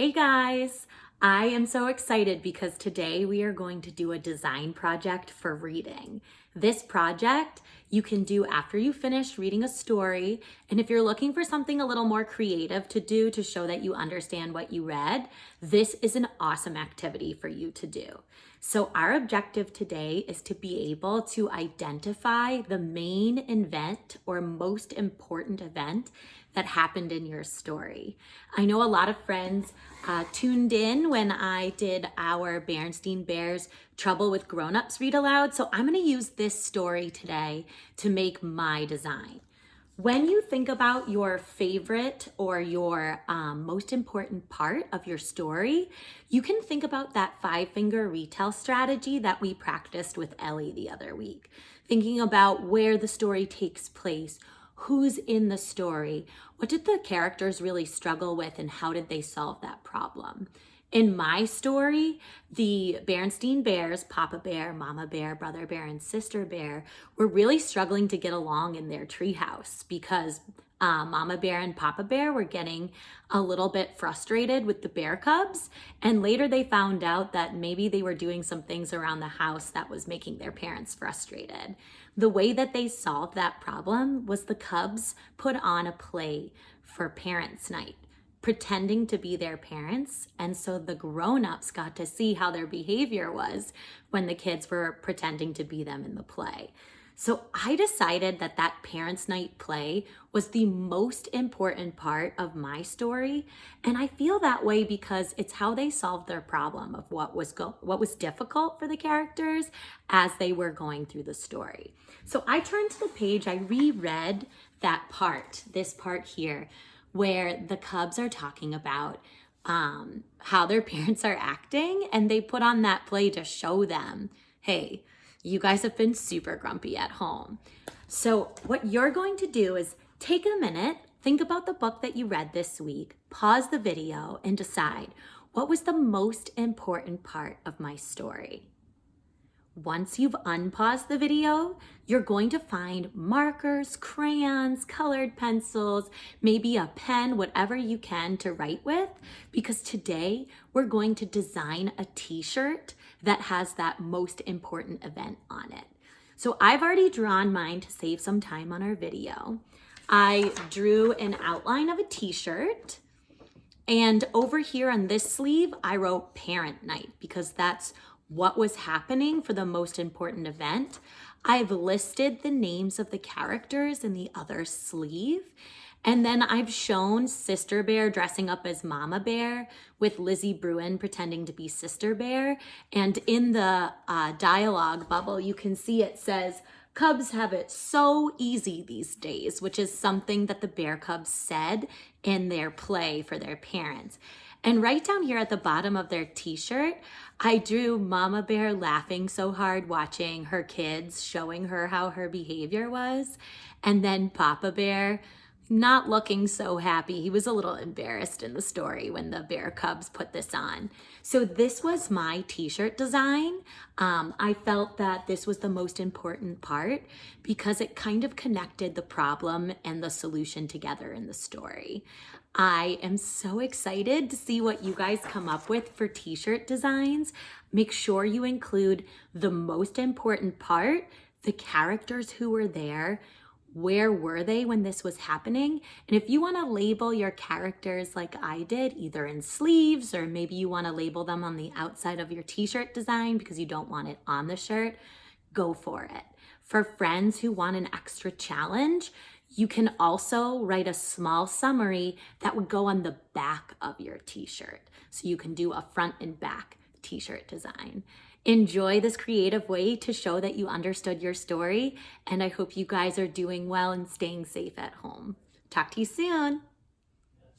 Hey guys, I am so excited because today we are going to do a design project for reading. This project you can do after you finish reading a story, and if you're looking for something a little more creative to do to show that you understand what you read, this is an awesome activity for you to do. So our objective today is to be able to identify the main event or most important event that happened in your story. I know a lot of friends tuned in when I did our Berenstain Bears Trouble with Grown-Ups read aloud, so I'm going to use this story today to make my design. When you think about your favorite or your most important part of your story, you can think about that 5-finger retell strategy that we practiced with Ellie the other week. Thinking about where the story takes place, who's in the story, what did the characters really struggle with, and how did they solve that problem? In my story, the Berenstain Bears, Papa Bear, Mama Bear, Brother Bear, and Sister Bear, were really struggling to get along in their treehouse because Mama Bear and Papa Bear were getting a little bit frustrated with the bear cubs, and later they found out that maybe they were doing some things around the house that was making their parents frustrated. The way that they solved that problem was the cubs put on a play for Parents' Night, pretending to be their parents, and so the grown-ups got to see how their behavior was when the kids were pretending to be them in the play. So I decided that that Parents' Night play was the most important part of my story, and I feel that way because it's how they solved their problem of what was difficult for the characters as they were going through the story. So I turned to the page, I reread that part, this part here, where the cubs are talking about how their parents are acting, and they put on that play to show them, hey, you guys have been super grumpy at home. So what you're going to do is take a minute, think about the book that you read this week, pause the video, and decide what was the most important part of my story. Once you've unpaused the video, you're going to find markers, crayons, colored pencils, maybe a pen, whatever you can to write with, because today we're going to design a t-shirt that has that most important event on it. So I've already drawn mine to save some time on our video. I drew an outline of a t-shirt, and over here on this sleeve, I wrote Parent Night because that's what was happening for the most important event. I've listed the names of the characters in the other sleeve. And then I've shown Sister Bear dressing up as Mama Bear with Lizzie Bruin pretending to be Sister Bear. And in the dialogue bubble, you can see it says, "Cubs have it so easy these days," which is something that the Bear Cubs said in their play for their parents. And right down here at the bottom of their t-shirt, I drew Mama Bear laughing so hard watching her kids, showing her how her behavior was. And then Papa Bear not looking so happy. He was a little embarrassed in the story when the Bear Cubs put this on. So this was my t-shirt design. I felt that this was the most important part because it kind of connected the problem and the solution together in the story. I am so excited to see what you guys come up with for t-shirt designs. Make sure you include the most important part, the characters who were there, where were they when this was happening? And if you want to label your characters like I did, either in sleeves or maybe you want to label them on the outside of your t-shirt design because you don't want it on the shirt, go for it. For friends who want an extra challenge, you can also write a small summary that would go on the back of your t-shirt. So you can do a front and back t-shirt design. Enjoy this creative way to show that you understood your story, and I hope you guys are doing well and staying safe at home. Talk to you soon.